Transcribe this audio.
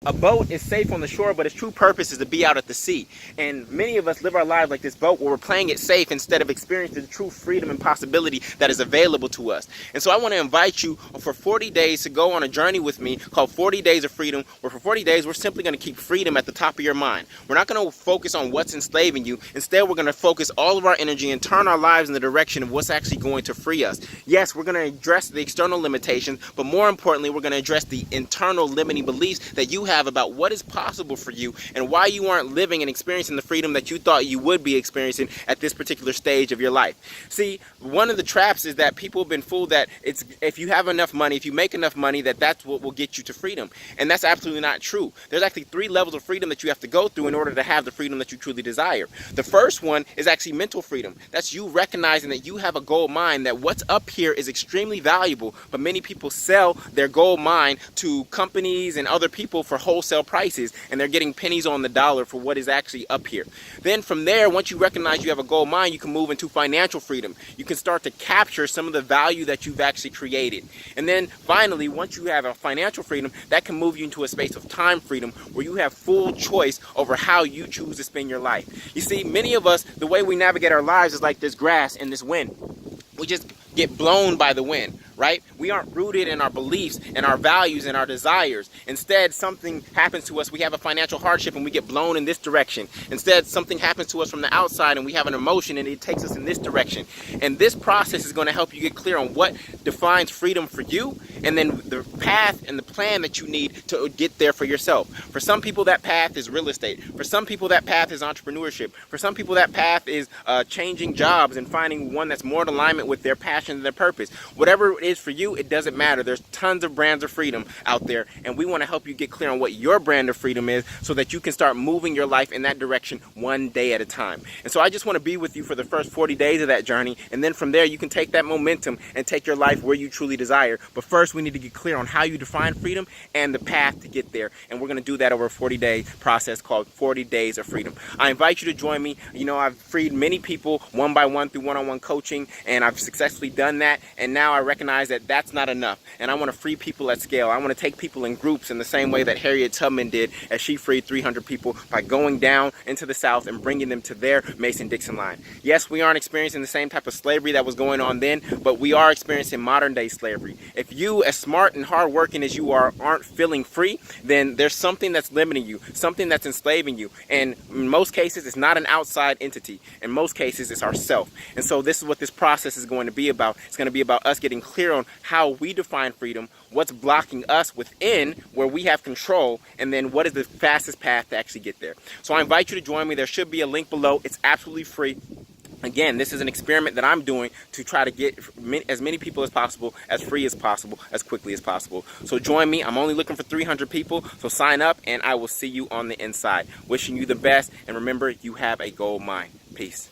A boat is safe on the shore, but its true purpose is to be out at the sea. And many of us live our lives like this boat, where we're playing it safe instead of experiencing the true freedom and possibility that is available to us. And so I want to invite you for 40 days to go on a journey with me called 40 Days of Freedom, where for 40 days we're simply going to keep freedom at the top of your mind. We're not going to focus on what's enslaving you. Instead, we're going to focus all of our energy and turn our lives in the direction of what's actually going to free us. Yes, we're going to address the external limitations, but more importantly, we're going to address the internal limiting beliefs that you have about what is possible for you and why you aren't living and experiencing the freedom that you thought you would be experiencing at this particular stage of your life. See, one of the traps is that people have been fooled that it's if you have enough money, if you make enough money, that's what will get you to freedom. And that's absolutely not true. There's actually 3 levels of freedom that you have to go through in order to have the freedom that you truly desire. The first one is actually mental freedom. That's you recognizing that you have a gold mine, that what's up here is extremely valuable, but many people sell their gold mine to companies and other people for wholesale prices, and they're getting pennies on the dollar for what is actually up here. Then from there, once you recognize you have a gold mine, you can move into financial freedom. You can start to capture some of the value that you've actually created. And then finally, once you have a financial freedom, that can move you into a space of time freedom, where you have full choice over how you choose to spend your life. You see, many of us, the way we navigate our lives is like this grass and this wind. We just get blown by the wind, right? We aren't rooted in our beliefs and our values and our desires. Instead, something happens to us. We have a financial hardship and we get blown in this direction. Instead, something happens to us from the outside and we have an emotion and it takes us in this direction. And this process is going to help you get clear on what defines freedom for you, and then the path and the plan that you need to get there for yourself. For some people, that path is real estate. For some people, that path is entrepreneurship. For some people, that path is changing jobs and finding one that's more in alignment with their passion and their purpose. Whatever it is for you, it doesn't matter. There's tons of brands of freedom out there, and we want to help you get clear on what your brand of freedom is, so that you can start moving your life in that direction one day at a time. And so I just want to be with you for the first 40 days of that journey, and then from there you can take that momentum and take your life where you truly desire. But first, we need to get clear on how you define freedom and the path to get there, and we're going to do that over a 40-day process called 40 Days of Freedom. I invite you to join me. You know, I've freed many people one by one through one-on-one coaching, and I've successfully done that, and now I recognize that that's not enough, and I want to free people at scale. I want to take people in groups in the same way that Harriet Tubman did, as she freed 300 people by going down into the South and bringing them to their Mason-Dixon line. Yes, we aren't experiencing the same type of slavery that was going on then, but we are experiencing modern-day slavery. If you, as smart and hardworking as you are, aren't feeling free, then there's something that's limiting you, something that's enslaving you. And in most cases, it's not an outside entity. In most cases, it's ourself. And so this is what this process is going to be about. It's going to be about us getting clear on how we define freedom, what's blocking us within where we have control, and then what is the fastest path to actually get there. So I invite you to join me. There should be a link below. It's absolutely free. Again, this is an experiment that I'm doing to try to get as many people as possible, as free as possible, as quickly as possible. So join me. I'm only looking for 300 people, so sign up, and I will see you on the inside. Wishing you the best, and remember, you have a gold mine. Peace.